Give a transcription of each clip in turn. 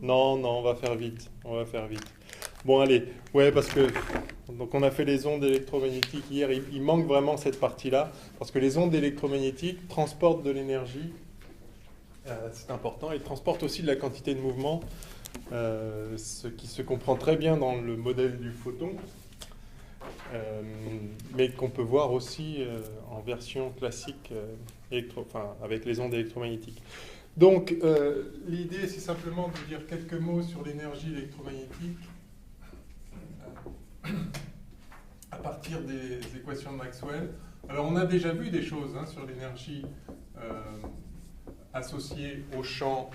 Non, non, on va faire vite. On va faire vite. Bon, allez. Ouais, parce que donc on a fait les ondes électromagnétiques hier. Il manque vraiment cette partie-là parce que les ondes électromagnétiques transportent de l'énergie. C'est important. Ils transportent aussi de la quantité de mouvement, ce qui se comprend très bien dans le modèle du photon, mais qu'on peut voir aussi en version classique, enfin, avec les ondes électromagnétiques. Donc, l'idée, c'est simplement de dire quelques mots sur l'énergie électromagnétique à partir des équations de Maxwell. Alors, on a déjà vu des choses sur l'énergie associée au champ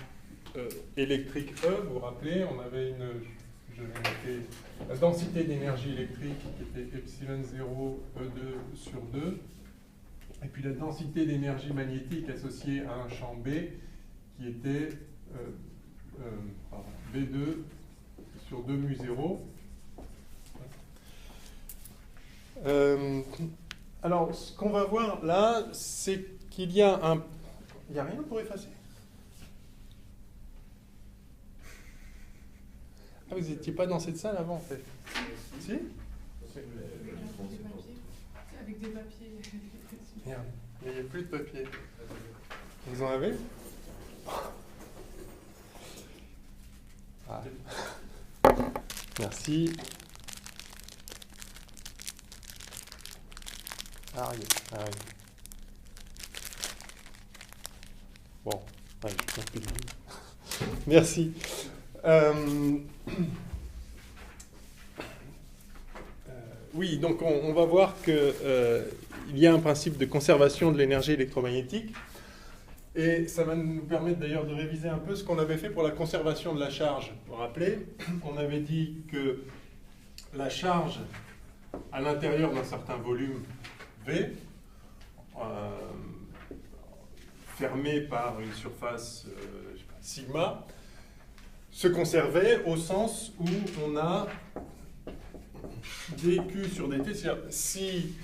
électrique E. Vous vous rappelez, on avait je vais noter, la densité d'énergie électrique qui était epsilon 0 E2 sur 2. Et puis la densité d'énergie magnétique associée à un champ B qui était B2 sur 2 mu 0. Alors, ce qu'on va voir là, c'est qu'il y a un... Il n'y a rien pour effacer. Ah, vous n'étiez pas dans cette salle avant, en fait. Si? Avec des papiers. Merde, il n'y a plus de papier. Vous en avez? Ah. Merci. Arrive. Bon, allez, je pense que merci. Oui, donc on va voir qu'il y a un principe de conservation de l'énergie électromagnétique. Et ça va nous permettre d'ailleurs de réviser un peu ce qu'on avait fait pour la conservation de la charge. Vous vous rappelez, on avait dit que la charge à l'intérieur d'un certain volume V, fermé par une surface sigma, se conservait au sens où on a dQ sur dt, c'est-à-dire si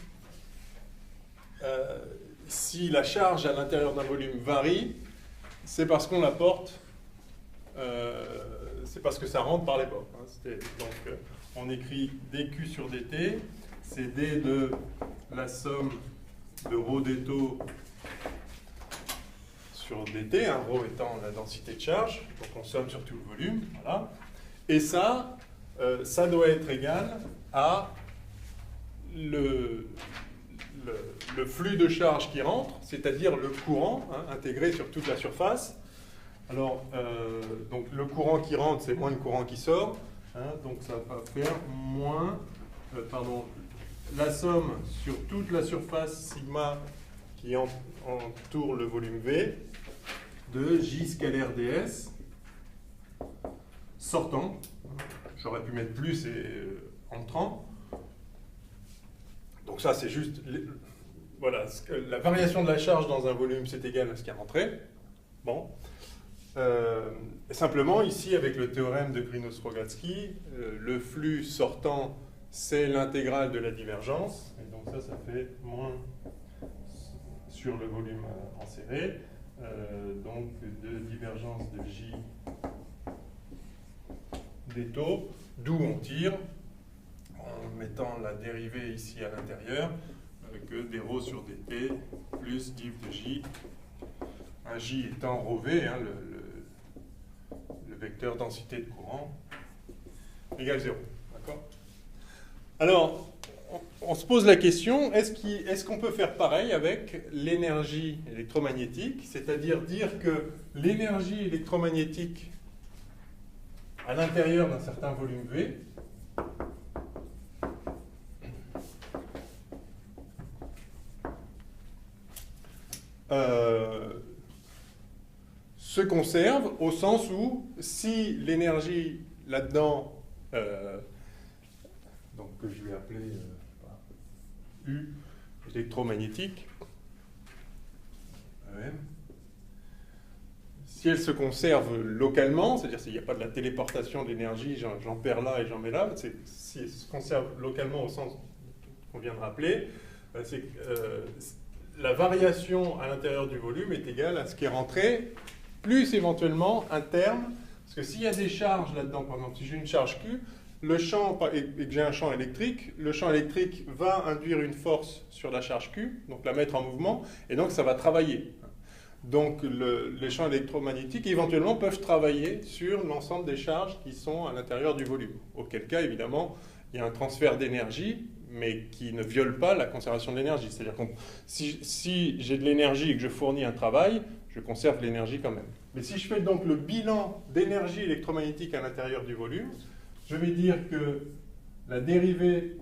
la charge à l'intérieur d'un volume varie, c'est parce qu'on la porte, c'est parce que ça rentre par les bords. Donc on écrit dQ sur dt, c'est d de la somme de ρ d taux sur dt, ρ étant la densité de charge, donc on somme sur tout le volume, voilà. Et ça doit être égal à le flux de charge qui rentre, c'est-à-dire le courant intégré sur toute la surface. Alors, donc le courant qui rentre, c'est moins le courant qui sort, donc ça va faire moins, la somme sur toute la surface sigma qui entoure le volume V de J scalaire ds sortant. J'aurais pu mettre plus et entrant. Donc ça, c'est juste... Voilà, la variation de la charge dans un volume, c'est égal à ce qui est rentré. Bon. Simplement, ici, avec le théorème de Greenhouse-Rogatsky, le flux sortant, c'est l'intégrale de la divergence. Et donc ça fait moins sur le volume enserré. Donc de divergence de J des taux, d'où on tire, en mettant la dérivée ici à l'intérieur, que d ρ sur dt plus div de J, un J étant ρV, le vecteur densité de courant, égale 0. D'accord ? Alors, on se pose la question, est-ce qu'on peut faire pareil avec l'énergie électromagnétique, c'est-à-dire dire que l'énergie électromagnétique à l'intérieur d'un certain volume V se conserve au sens où si l'énergie là-dedans, donc que je vais appeler U électromagnétique, si elle se conserve localement, c'est-à-dire s'il n'y a pas de la téléportation de l'énergie, j'en perds là et j'en mets là, si elle se conserve localement au sens qu'on vient de rappeler, c'est que la variation à l'intérieur du volume est égale à ce qui est rentré, plus éventuellement un terme, Parce que s'il y a des charges là-dedans, par exemple, si j'ai une charge Q, le champ, et que j'ai un champ électrique, le champ électrique va induire une force sur la charge Q, donc la mettre en mouvement, et donc ça va travailler. Donc les champs électromagnétiques éventuellement peuvent travailler sur l'ensemble des charges qui sont à l'intérieur du volume. Auquel cas, évidemment, il y a un transfert d'énergie, mais qui ne viole pas la conservation de l'énergie. C'est-à-dire que si j'ai de l'énergie et que je fournis un travail, je conserve l'énergie quand même. Mais si je fais donc le bilan d'énergie électromagnétique à l'intérieur du volume, je vais dire que la dérivée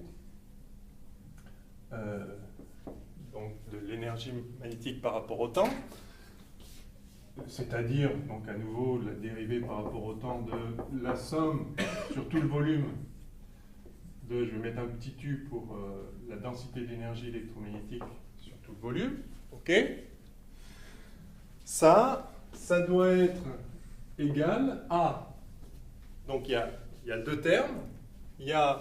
donc de l'énergie magnétique par rapport au temps, c'est-à-dire, donc à nouveau, la dérivée par rapport au temps de la somme sur tout le volume de, je vais mettre un petit U pour la densité d'énergie électromagnétique sur tout le volume, ok? Ça doit être égal à, donc il y a deux termes, il y a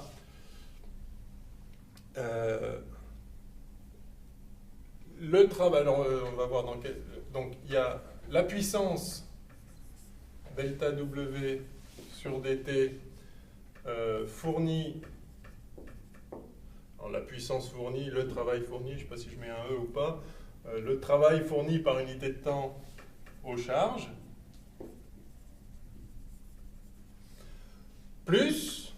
le travail, alors on va voir dans quel, donc il y a la puissance delta W sur dt fournie, alors la puissance fournie, le travail fourni, je ne sais pas si je mets un E ou pas, le travail fourni par unité de temps aux charges, plus,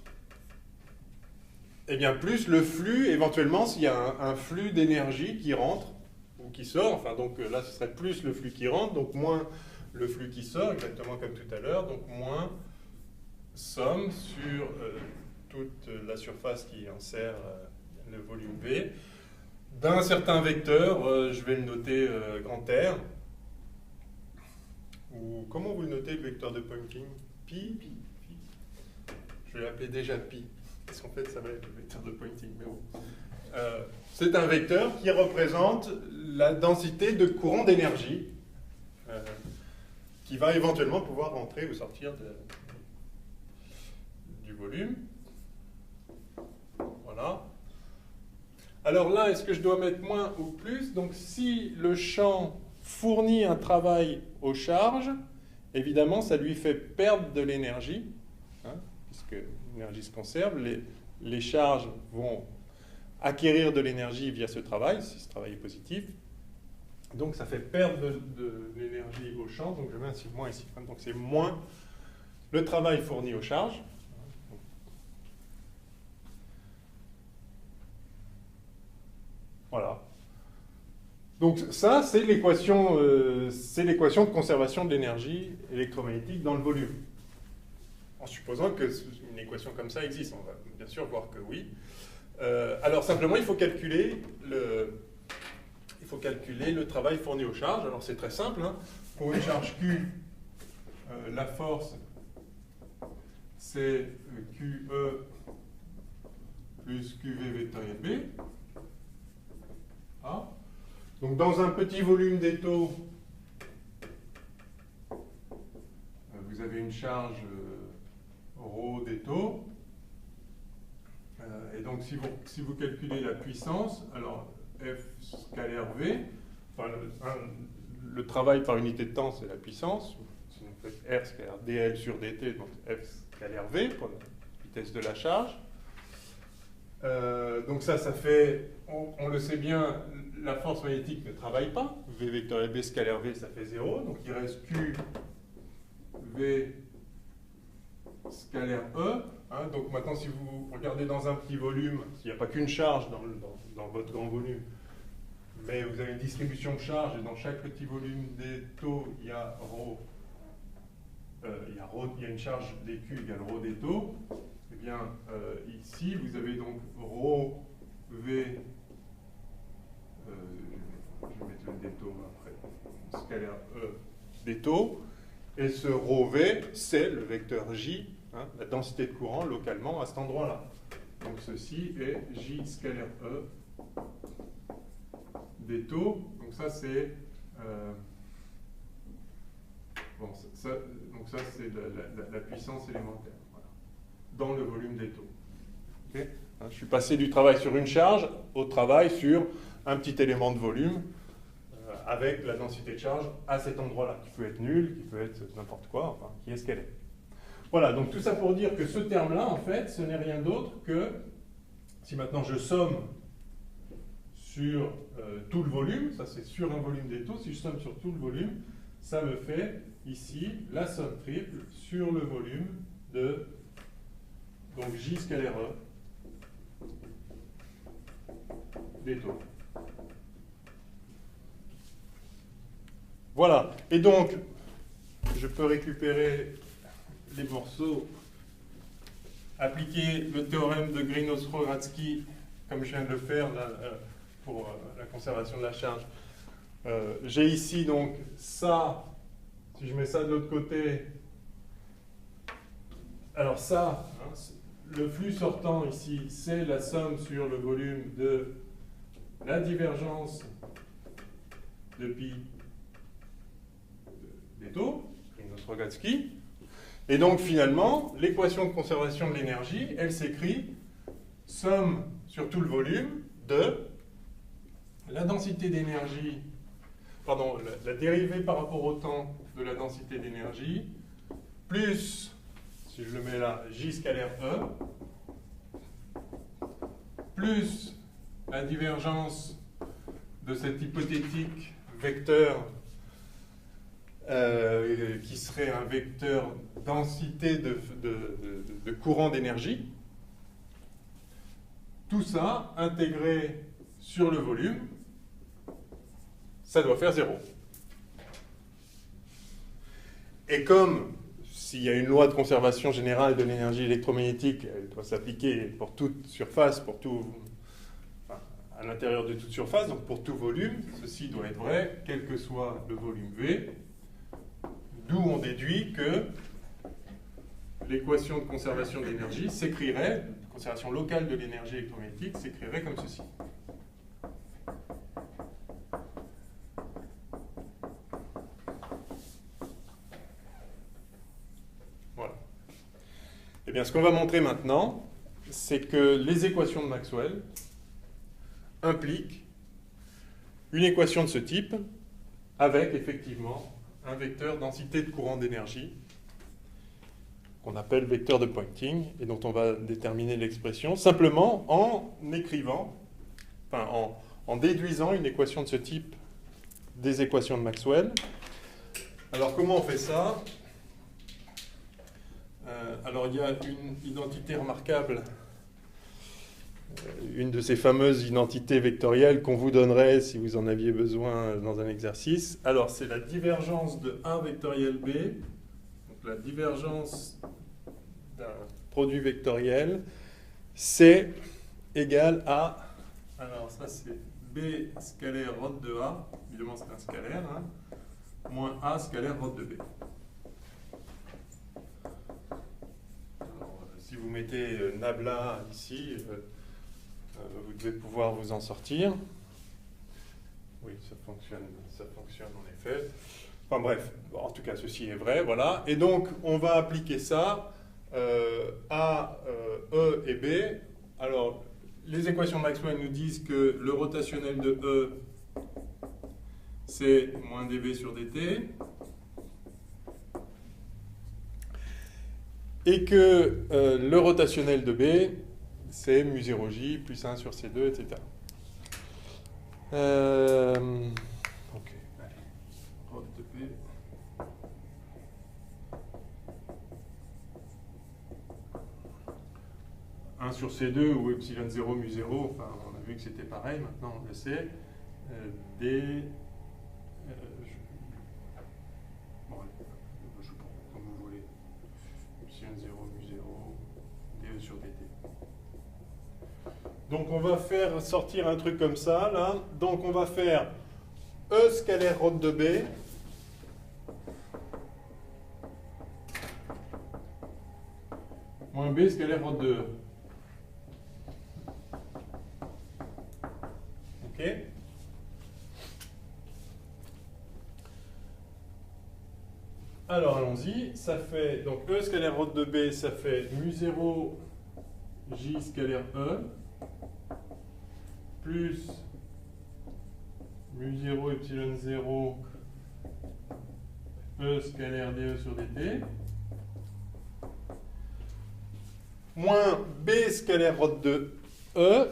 eh bien plus le flux, éventuellement s'il y a un flux d'énergie qui rentre ou qui sort, enfin donc là ce serait plus le flux qui rentre, donc moins le flux qui sort, exactement comme tout à l'heure, donc moins somme sur toute la surface qui enserre le volume V, d'un certain vecteur, je vais le noter grand R, ou comment vous le notez le vecteur de Poynting? Pi? Je vais l'appeler déjà pi, parce qu'en fait ça va être le vecteur de Poynting, mais bon. C'est un vecteur qui représente la densité de courant d'énergie qui va éventuellement pouvoir rentrer ou sortir du volume. Voilà. Alors là, est-ce que je dois mettre moins ou plus? Donc si le champ fournit un travail aux charges, évidemment ça lui fait perdre de l'énergie, hein, puisque l'énergie se conserve, les charges vont acquérir de l'énergie via ce travail, si ce travail est positif. Donc ça fait perdre de l'énergie au champ, donc je mets un signe moins ici. Donc c'est moins le travail fourni aux charges. Voilà. Donc ça, c'est l'équation de conservation de l'énergie électromagnétique dans le volume. En supposant qu'une équation comme ça existe, on va bien sûr voir que oui. Alors simplement, il faut calculer le travail fourni aux charges. Alors c'est très simple, hein. Pour une charge Q, la force, c'est QE plus QV vectoriel B. Ah. Donc dans un petit volume d'étau, vous avez une charge ρ d'étau. Et donc si vous calculez la puissance, alors F scalaire V, enfin, le travail par unité de temps c'est la puissance, sinon vous faites R scalaire dL sur dt, donc F scalaire V pour la vitesse de la charge. Donc ça fait, on le sait bien, la force magnétique ne travaille pas, V vectoriel B scalaire V ça fait 0, donc il reste Q V scalaire E. Hein, donc maintenant, si vous regardez dans un petit volume, il n'y a pas qu'une charge dans votre grand volume, mais vous avez une distribution de charges, et dans chaque petit volume des taux, il y a il y a une charge dQ égale ρ des taux. Eh bien, ici, vous avez donc ρ V, je vais mettre le des taux après, scalaire E des taux, et ce ρ V, c'est le vecteur J, hein, la densité de courant localement à cet endroit-là. Donc ceci est J scalaire E des taux. Donc ça c'est donc ça c'est la puissance élémentaire, voilà, dans le volume des taux. Okay, hein, je suis passé du travail sur une charge au travail sur un petit élément de volume avec la densité de charge à cet endroit-là, qui peut être nulle, qui peut être n'importe quoi, enfin, qui est ce qu'elle est. Voilà, donc tout ça pour dire que ce terme-là, en fait, ce n'est rien d'autre que, si maintenant je somme sur tout le volume, ça c'est sur un volume des taux, si je somme sur tout le volume, ça me fait ici la somme triple sur le volume de donc J scalaire E des taux. Voilà, et donc je peux récupérer les morceaux, appliquer le théorème de Green-Ostrowski comme je viens de le faire là, pour la conservation de la charge. J'ai ici donc ça, si je mets ça de l'autre côté, alors ça, hein, le flux sortant ici, c'est la somme sur le volume de la divergence de pi des taux, Green-Ostrowski. Et donc finalement, l'équation de conservation de l'énergie, elle s'écrit somme sur tout le volume de la densité d'énergie, pardon, la dérivée par rapport au temps de la densité d'énergie, plus, si je le mets là, J scalaire E, plus la divergence de cet hypothétique vecteur qui serait un vecteur densité de courant d'énergie. Tout ça intégré sur le volume, ça doit faire 0. Et comme s'il y a une loi de conservation générale de l'énergie électromagnétique, elle doit s'appliquer pour toute surface, pour tout, enfin, à l'intérieur de toute surface, donc pour tout volume, ceci doit être vrai, quel que soit le volume V, d'où on déduit que l'équation de conservation de l'énergie s'écrirait, conservation locale de l'énergie électromagnétique s'écrirait comme ceci. Voilà. Eh bien, ce qu'on va montrer maintenant, c'est que les équations de Maxwell impliquent une équation de ce type avec, effectivement, un vecteur densité de courant d'énergie qu'on appelle vecteur de Poynting et dont on va déterminer l'expression simplement en écrivant, enfin en déduisant une équation de ce type des équations de Maxwell. Alors comment on fait ça? Alors il y a une identité remarquable, une de ces fameuses identités vectorielles qu'on vous donnerait si vous en aviez besoin dans un exercice. Alors c'est la divergence de 1 vectoriel B, donc la divergence d'un produit vectoriel, c'est égal à, alors ça c'est B scalaire rod de A, évidemment c'est un scalaire, hein, moins A scalaire rod de B. Alors, si vous mettez nabla ici, vous devez pouvoir vous en sortir. Oui, ça fonctionne en effet. Enfin bref, bon, en tout cas ceci est vrai, voilà. Et donc on va appliquer ça à E et B. Alors les équations de Maxwell nous disent que le rotationnel de E c'est moins dV sur dt. Et que le rotationnel de B c'est mu 0J plus 1 sur C2, etc. Ok, allez. Rod de B. Sur C2 ou epsilon 0 mu 0, enfin on a vu que c'était pareil, maintenant on le sait. D. Bon, je prends comme vous voulez. Epsilon 0 mu 0, dE sur dt. Donc on va faire sortir un truc comme ça, là. Donc on va faire E scalaire rod de B moins B scalaire rod de E. Ok? Alors allons-y, ça fait, donc E scalaire rod de B, ça fait mu 0 J scalaire E plus mu 0 epsilon 0 E scalaire dE sur dt moins B scalaire rod de E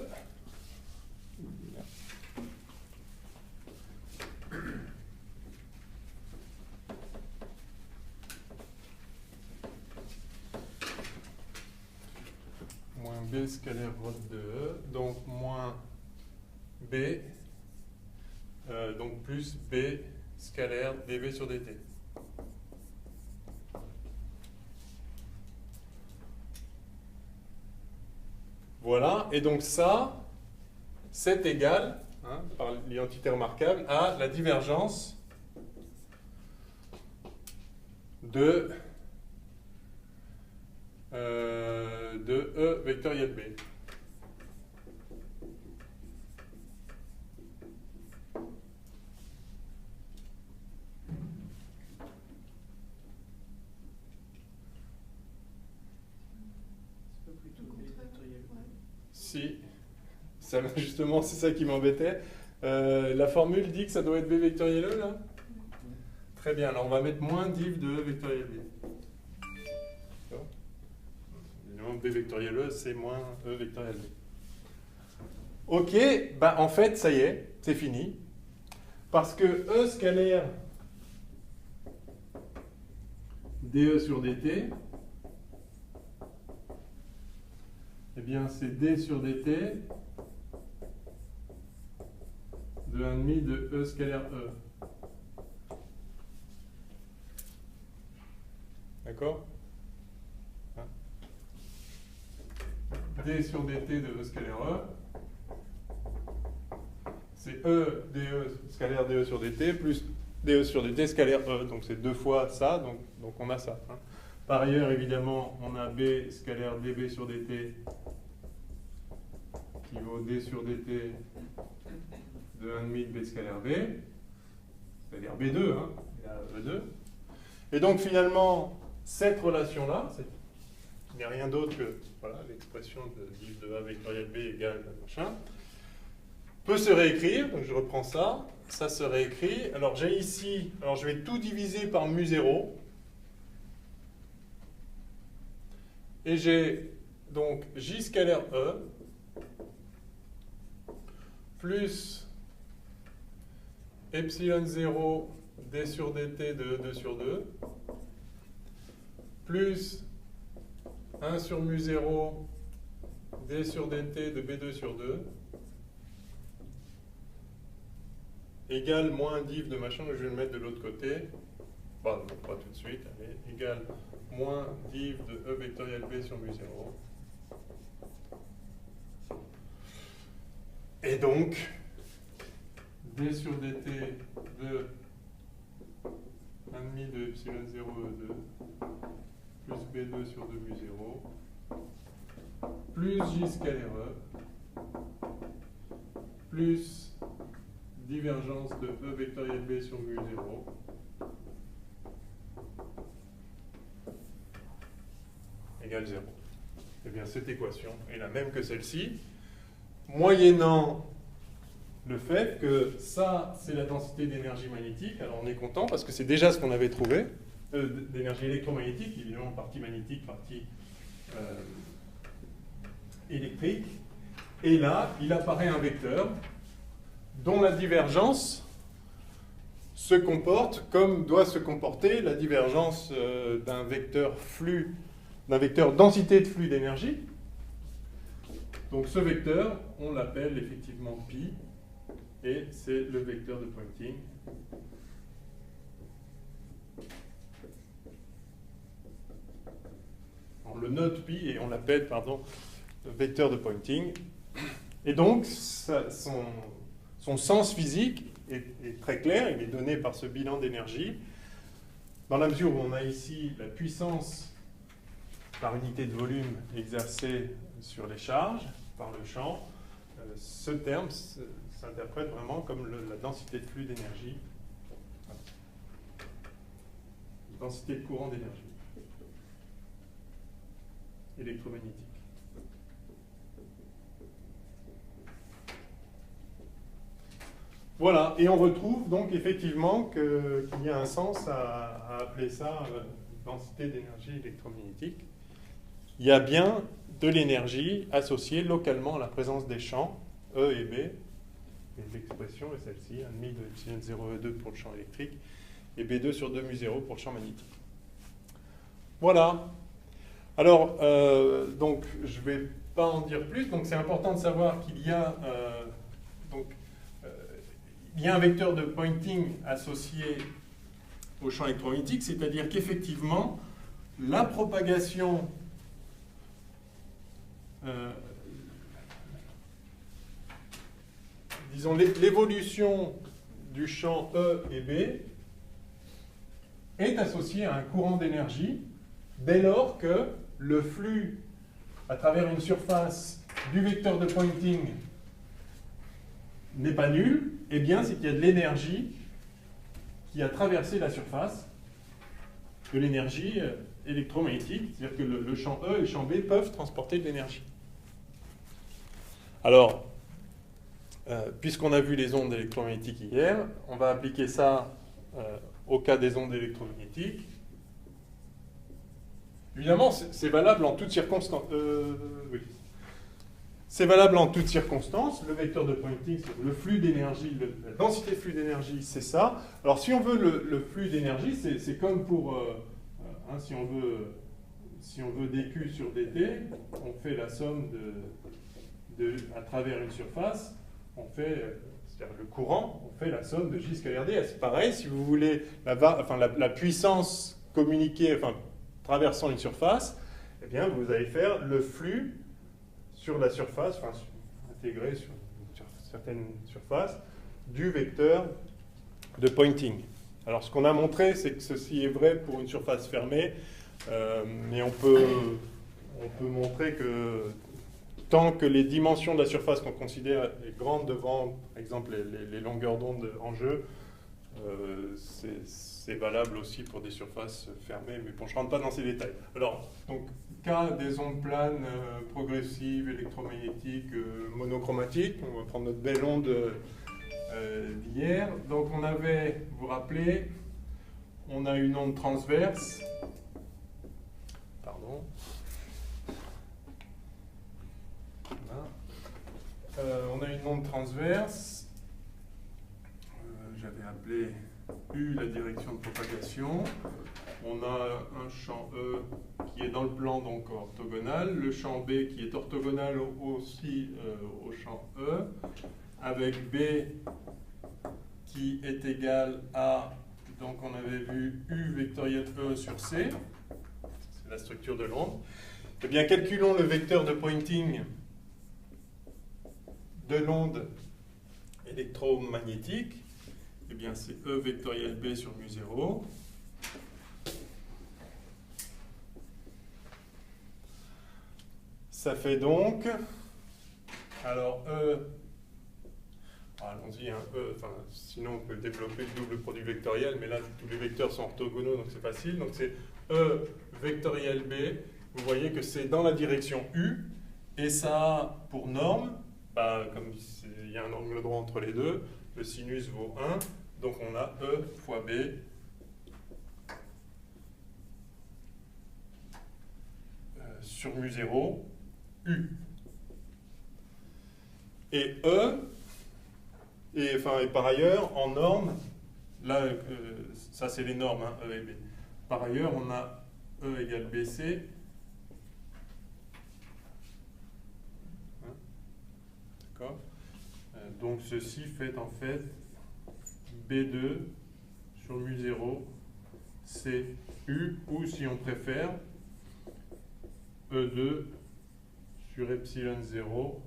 moins B scalaire rod de E, donc moins B, donc plus B scalaire dV sur dt. Voilà, et donc ça, c'est égal, hein, par l'identité remarquable, à la divergence de E vectoriel B. Si, ça, justement, c'est ça qui m'embêtait. La formule dit que ça doit être B vectoriel E, là? Très bien, alors on va mettre moins div de E vectoriel B. Évidemment, B vectoriel E, c'est moins E vectoriel B. Ok, bah en fait, ça y est, c'est fini. Parce que E scalaire dE sur dt, eh bien, c'est d sur dt de 1,5 de E scalaire E. D'accord? D sur dt de E scalaire E, c'est E dE scalaire dE sur dt plus dE sur dt scalaire E. Donc c'est deux fois ça, donc on a ça. Hein. Par ailleurs, évidemment, on a B scalaire dB sur dt qui vaut d sur dt de 1,5 de B scalaire B, c'est-à-dire B2, hein, il y a E2. Et donc finalement, cette relation-là, il n'y a rien d'autre que voilà, l'expression de div de A vectoriel B égale machin, peut se réécrire, donc je reprends ça, ça se réécrit. Alors j'ai ici, alors je vais tout diviser par mu0, et j'ai donc J scalaire E, plus epsilon 0 d sur dt de E2 sur 2, plus 1 sur mu0 d sur dt de B2 sur 2, égale moins div de machin, je vais le mettre de l'autre côté, bon, pas tout de suite, allez, égale moins div de E vectoriel B sur mu0. Et donc, d sur dt de 1,5 de epsilon 0 E2 plus B2 sur 2 mu0 plus J scalaire E plus divergence de E vectoriel B sur mu0 égale 0. Eh bien, cette équation est la même que celle-ci, moyennant le fait que ça, c'est la densité d'énergie magnétique. Alors, on est content parce que c'est déjà ce qu'on avait trouvé, d'énergie électromagnétique, évidemment, partie magnétique, partie électrique. Et là, il apparaît un vecteur dont la divergence se comporte comme doit se comporter la divergence d'un vecteur flux, d'un vecteur densité de flux d'énergie. Donc ce vecteur, on l'appelle effectivement pi, et c'est le vecteur de Poynting. On le note pi et on l'appelle, pardon, vecteur de Poynting. Et donc, son sens physique est très clair, il est donné par ce bilan d'énergie, dans la mesure où on a ici la puissance par unité de volume exercée sur les charges, par le champ. Ce terme s'interprète vraiment comme la densité de flux d'énergie, densité de courant d'énergie électromagnétique. Voilà, et on retrouve donc effectivement qu'il y a un sens à appeler ça densité d'énergie électromagnétique. il y a bien de l'énergie associée localement à la présence des champs E et B. Et l'expression est celle-ci, 1,5 de epsilon 0 E2 pour le champ électrique et B2 sur 2 mu 0 pour le champ magnétique. Voilà. Alors, donc, je ne vais pas en dire plus. Donc, c'est important de savoir qu'il y a, il y a un vecteur de Poynting associé au champ électromagnétique, c'est-à-dire qu'effectivement, la propagation disons l'évolution du champ E et B est associée à un courant d'énergie dès lors que le flux à travers une surface du vecteur de Poynting n'est pas nul, eh bien c'est qu'il y a de l'énergie qui a traversé la surface, de l'énergie électromagnétique, c'est-à-dire que le champ E et le champ B peuvent transporter de l'énergie. Alors, puisqu'on a vu les ondes électromagnétiques hier, on va appliquer ça au cas des ondes électromagnétiques. Évidemment, c'est valable en toutes circonstances. Oui. C'est valable en toutes circonstances. Le vecteur de Poynting, c'est le flux d'énergie, la densité de flux d'énergie, c'est ça. Alors, si on veut le flux d'énergie, c'est comme pour, si on veut dQ sur dt, on fait la somme à travers une surface, on fait, c'est-à-dire le courant, on fait la somme de J scalaire ds. C'est pareil, si vous voulez la puissance communiquée, traversant une surface, eh bien, vous allez faire le flux sur la surface, intégré sur une certaine surface, du vecteur de Poynting. Alors, ce qu'on a montré, c'est que ceci est vrai pour une surface fermée, mais on peut montrer que tant que les dimensions de la surface qu'on considère est grande devant, par exemple, les longueurs d'onde en jeu, c'est valable aussi pour des surfaces fermées, mais bon, je ne rentre pas dans ces détails. Alors, donc, cas des ondes planes progressives, électromagnétiques, monochromatiques, on va prendre notre belle onde d'hier. Donc, on avait, vous vous rappelez, on a une onde transverse, pardon, voilà. On a une onde transverse, j'avais appelé U la direction de propagation. On a un champ E qui est dans le plan, donc orthogonal, le champ B qui est orthogonal aussi au champ E, avec B qui est égal à, donc on avait vu U vectoriel E sur C, c'est la structure de l'onde. Eh bien, calculons le vecteur de Poynting de l'onde électromagnétique. Eh bien, c'est E vectoriel B sur mu 0. Ça fait donc, alors E, allons-y, hein, E, sinon on peut développer le double produit vectoriel, mais là tous les vecteurs sont orthogonaux, donc c'est facile. Donc c'est E vectoriel B, vous voyez que c'est dans la direction U, et ça a pour norme, comme il y a un angle droit entre les deux, le sinus vaut 1, donc on a E fois B sur mu 0, U. Et E, et par ailleurs, en norme, là, ça c'est les normes, hein, E et B. Par ailleurs, on a E égale BC. Hein, d'accord. Donc ceci fait en fait B2 sur mu 0, c'est U, ou si on préfère, E2 sur epsilon 0,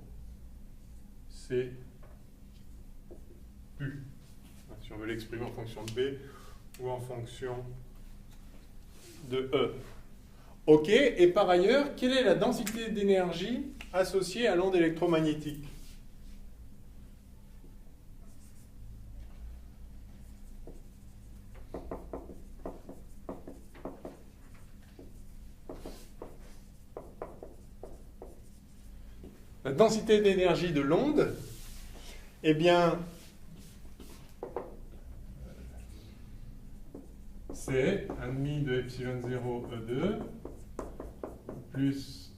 c'est U. Si on veut l'exprimer en fonction de B ou en fonction de E. OK, et par ailleurs, quelle est la densité d'énergie associée à l'onde électromagnétique ? La densité d'énergie de l'onde, eh bien, c'est 1,5 de epsilon 0 E2 plus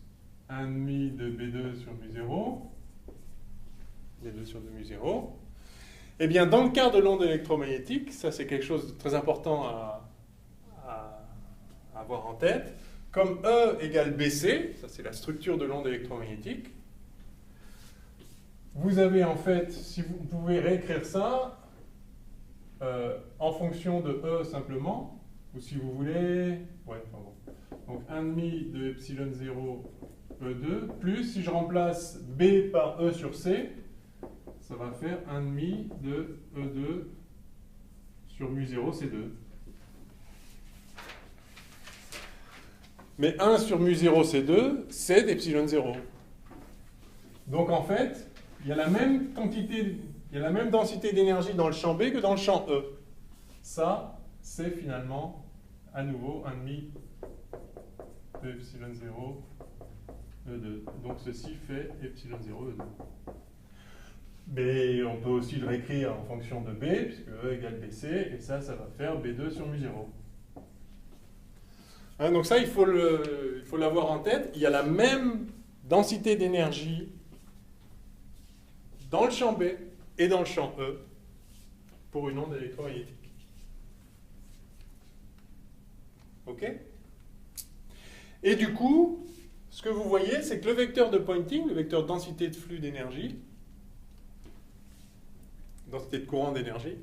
1,5 de B2 sur mu0, B2 sur 2 mu0. Eh bien, dans le cas de l'onde électromagnétique, ça c'est quelque chose de très important à avoir en tête, comme E égale BC, ça c'est la structure de l'onde électromagnétique, vous avez en fait, si vous pouvez réécrire ça en fonction de E simplement, ou si vous voulez, ouais, pardon. Donc 1,5 de epsilon 0 E2, plus si je remplace B par E sur C, ça va faire 1,5 de E2 sur mu0 C2. Mais 1 sur mu0 C2, c'est d'epsilon 0. Donc en fait, il y a la même quantité, il y a la même densité d'énergie dans le champ B que dans le champ E. Ça, c'est finalement, à nouveau, 1,5 de epsilon 0 E2. Donc ceci fait epsilon 0 E2. Mais on peut aussi le réécrire en fonction de B, puisque E égale BC, et ça va faire B2 sur mu0. Hein, donc ça, il faut l'avoir en tête. Il y a la même densité d'énergie dans le champ B et dans le champ E pour une onde électromagnétique. OK? Et du coup, ce que vous voyez, c'est que le vecteur de Poynting, le vecteur densité de flux d'énergie, densité de courant d'énergie,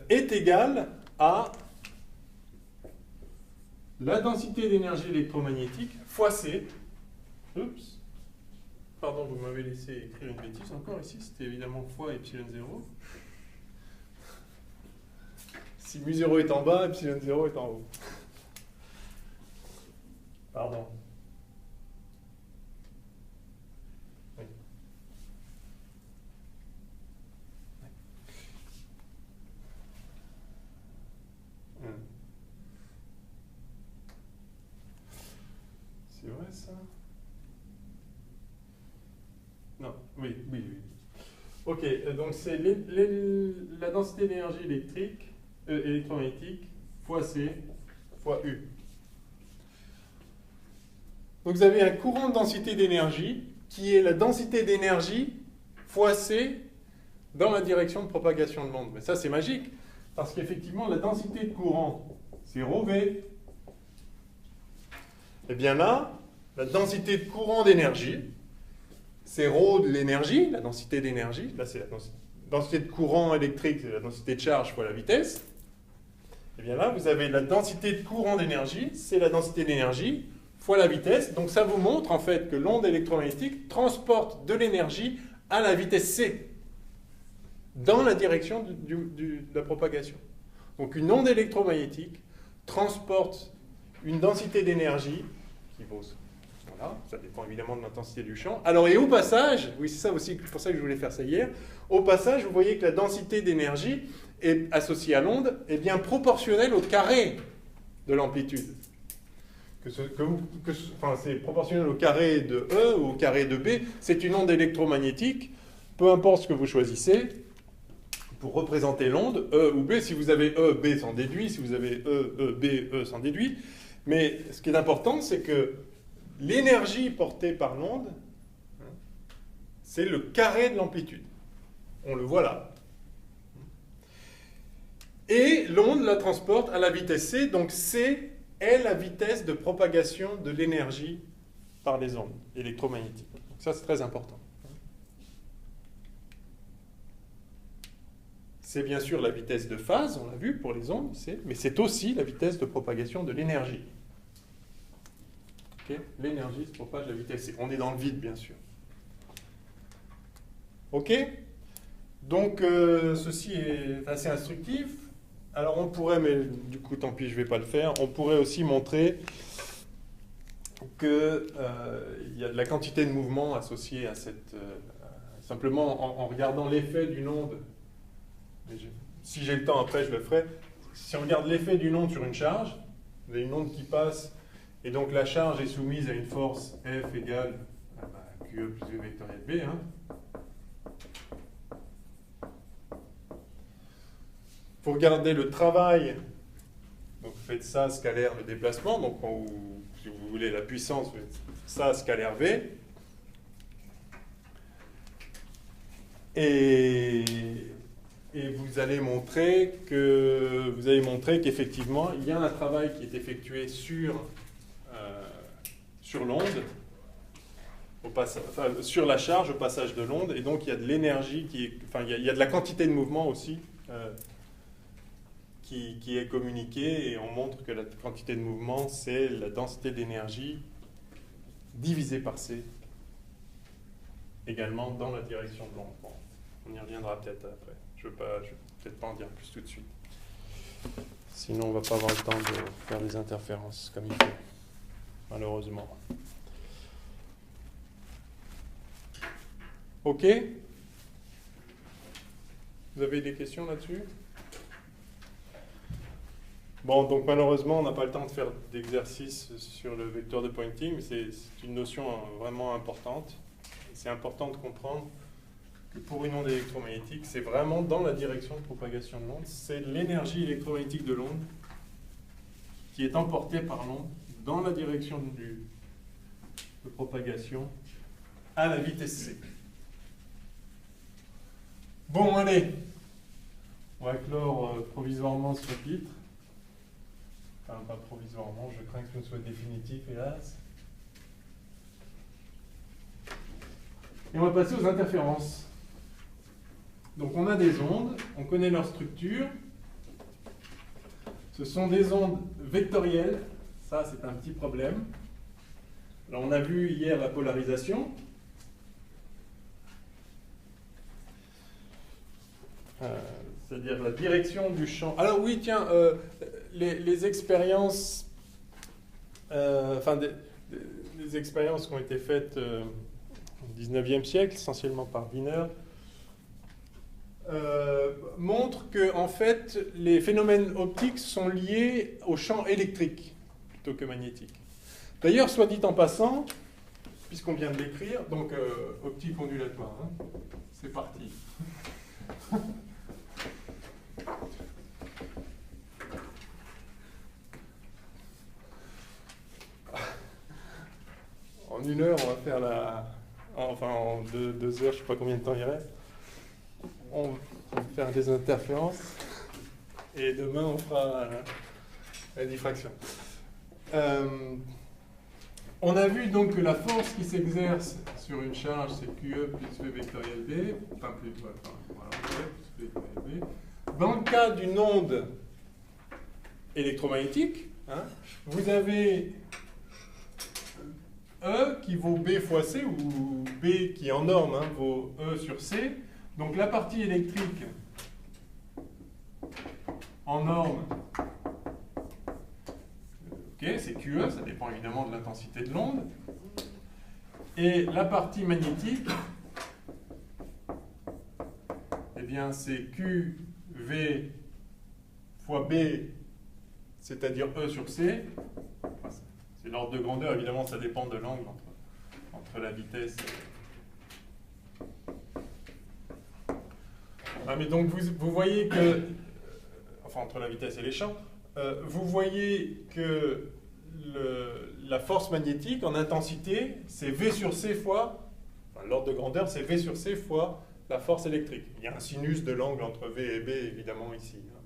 est égal à la densité d'énergie électromagnétique fois C. Oups. Pardon, vous m'avez laissé écrire une bêtise encore ici. C'était évidemment fois epsilon 0. Si mu0 est en bas, epsilon 0 est en haut. Pardon. Oui. C'est vrai ça? Non, oui. Ok, donc c'est la densité d'énergie électromagnétique fois C fois U. Donc vous avez un courant de densité d'énergie qui est la densité d'énergie fois C dans la direction de propagation de l'onde. Mais ça c'est magique, parce qu'effectivement la densité de courant c'est ρV. Et bien là, la densité de courant d'énergie, c'est ρ de l'énergie, la densité d'énergie. Là, c'est la densité de courant électrique, c'est la densité de charge fois la vitesse. Et bien là, vous avez la densité de courant d'énergie, c'est la densité d'énergie fois la vitesse. Donc ça vous montre en fait que l'onde électromagnétique transporte de l'énergie à la vitesse c, dans la direction de la propagation. Donc une onde électromagnétique transporte une densité d'énergie qui vaut... Voilà, ça dépend évidemment de l'intensité du champ. Alors, et au passage, oui, c'est ça aussi, pour ça que je voulais faire ça hier, au passage, vous voyez que la densité d'énergie est associée à l'onde est bien proportionnelle au carré de l'amplitude. C'est proportionnel au carré de E ou au carré de B. C'est une onde électromagnétique, peu importe ce que vous choisissez, pour représenter l'onde, E ou B. Si vous avez E, B s'en déduit. Si vous avez E, B, E s'en déduit. Mais ce qui est important, c'est que l'énergie portée par l'onde, c'est le carré de l'amplitude. On le voit là. Et l'onde la transporte à la vitesse c, donc c est la vitesse de propagation de l'énergie par les ondes électromagnétiques. Donc ça, c'est très important. C'est bien sûr la vitesse de phase, on l'a vu pour les ondes, mais c'est aussi la vitesse de propagation de l'énergie. Okay. L'énergie se propage à la vitesse c. On est dans le vide, bien sûr. OK? Donc, ceci est assez instructif. Alors, on pourrait, mais du coup, tant pis, je ne vais pas le faire, on pourrait aussi montrer qu'il y a de la quantité de mouvement associée à cette... simplement en regardant l'effet d'une onde, si j'ai le temps après, je le ferai. Si on regarde l'effet d'une onde sur une charge, vous avez une onde qui passe, et donc la charge est soumise à une force F égale QE plus V vectoriel B. Hein. Pour regarder le travail, donc vous faites ça, scalaire le déplacement, donc si si vous voulez, la puissance, ça scalaire V. Et vous allez montrer qu'effectivement, il y a un travail qui est effectué sur l'onde, sur la charge au passage de l'onde, et donc il y a de l'énergie il y a de la quantité de mouvement aussi qui est communiquée, et on montre que la quantité de mouvement, c'est la densité d'énergie divisée par C, également dans la direction de l'onde. Bon, on y reviendra peut-être après. Je ne vais peut-être pas en dire plus tout de suite. Sinon, on ne va pas avoir le temps de faire des interférences comme il faut, malheureusement. OK? Vous avez des questions là-dessus? Bon, donc malheureusement, on n'a pas le temps de faire d'exercice sur le vecteur de Poynting, mais c'est une notion vraiment importante. C'est important de comprendre que pour une onde électromagnétique, c'est vraiment dans la direction de propagation de l'onde, c'est l'énergie électromagnétique de l'onde qui est emportée par l'onde dans la direction de propagation à la vitesse c. Bon, allez, on va clore provisoirement ce chapitre. Enfin, pas provisoirement, je crains que ce ne soit définitif, hélas. Et on va passer aux interférences. Donc on a des ondes, on connaît leur structure. Ce sont des ondes vectorielles. Ça, c'est un petit problème. Alors on a vu hier la polarisation. C'est-à-dire la direction du champ. Alors oui, tiens, les expériences, des expériences qui ont été faites au XIXe siècle, essentiellement par Wiener, montrent que en fait, les phénomènes optiques sont liés au champ électrique plutôt que magnétique. D'ailleurs, soit dit en passant, puisqu'on vient de l'écrire, donc optique ondulatoire, hein, c'est parti. En 1 heure, on va faire en 2 heures, je ne sais pas combien de temps il reste. On va faire des interférences. Et demain, on fera la diffraction. On a vu donc que la force qui s'exerce sur une charge, c'est QE plus V vectoriel B. Enfin, plus V vectoriel B. Dans le cas d'une onde électromagnétique, hein, vous avez E qui vaut B fois C, ou B qui en norme vaut E sur C. Donc la partie électrique en norme, c'est QE, ça dépend évidemment de l'intensité de l'onde. Et la partie magnétique, eh bien c'est QV fois B, c'est-à-dire E sur C. Enfin, c'est l'ordre de grandeur, évidemment ça dépend de l'angle entre la vitesse mais donc vous voyez que, enfin entre la vitesse et les champs, vous voyez que la force magnétique en intensité, c'est V sur C fois, enfin, l'ordre de grandeur, c'est V sur C fois la force électrique. Il y a un sinus de l'angle entre V et B, évidemment, ici. Hein.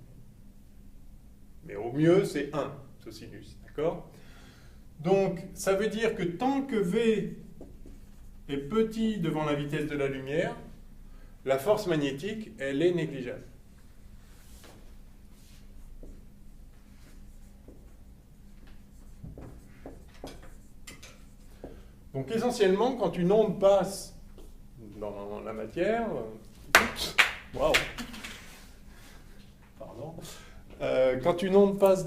Mais au mieux, c'est 1, ce sinus. D'accord ? Donc, ça veut dire que tant que V est petit devant la vitesse de la lumière, la force magnétique, elle est négligeable. Donc essentiellement, quand une onde passe dans la matière, waouh, pardon, quand une onde passe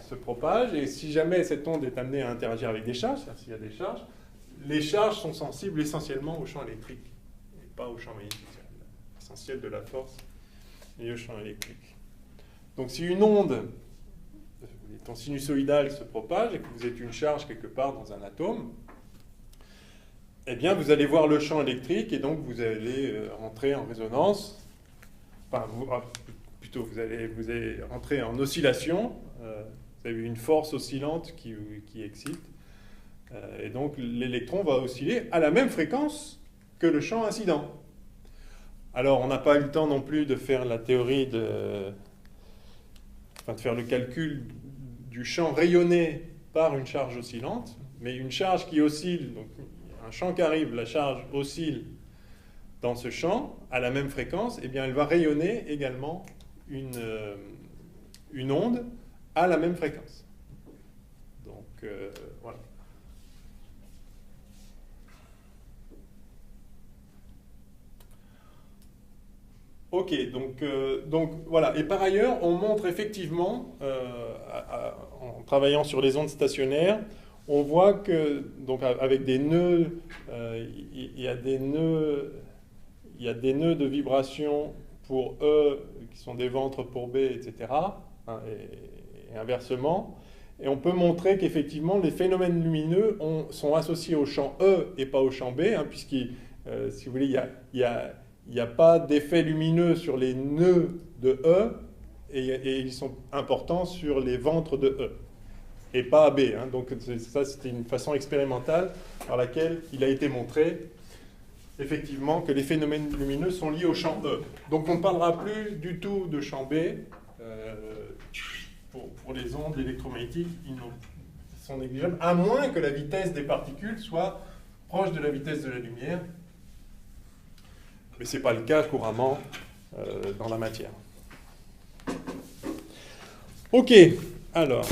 se propage, et si jamais cette onde est amenée à interagir avec des charges, c'est-à-dire s'il y a des charges, les charges sont sensibles essentiellement au champ électrique, et pas au champ magnétique. L'essentiel de la force est au champ électrique. Donc si une onde étant sinusoïdale se propage et que vous êtes une charge quelque part dans un atome, eh bien vous allez voir le champ électrique et donc vous allez entrer en résonance, enfin plutôt vous allez entrer en oscillation, Vous avez une force oscillante qui excite. Et donc l'électron va osciller à la même fréquence que le champ incident. Alors on n'a pas eu le temps non plus de faire la théorie de faire le calcul du champ rayonné par une charge oscillante, mais une charge qui oscille, donc un champ qui arrive, la charge oscille dans ce champ à la même fréquence, et bien elle va rayonner également une onde à la même fréquence. Donc voilà. Ok, donc voilà. Et par ailleurs, on montre effectivement, en travaillant sur les ondes stationnaires, on voit que, donc avec des nœuds, il y a des nœuds de vibration pour E qui sont des ventres pour B, etc. Hein, et inversement. Et on peut montrer qu'effectivement, les phénomènes lumineux sont associés au champ E et pas au champ B, hein, puisqu'il, si vous voulez, il n'y a pas d'effet lumineux sur les nœuds de E, et ils sont importants sur les ventres de E, et pas à B. Hein. Donc ça, c'était une façon expérimentale par laquelle il a été montré, effectivement, que les phénomènes lumineux sont liés au champ E. Donc on ne parlera plus du tout de champ B. Pour les ondes électromagnétiques, ils sont négligeables, à moins que la vitesse des particules soit proche de la vitesse de la lumière. Mais ce n'est pas le cas couramment dans la matière. Ok, alors...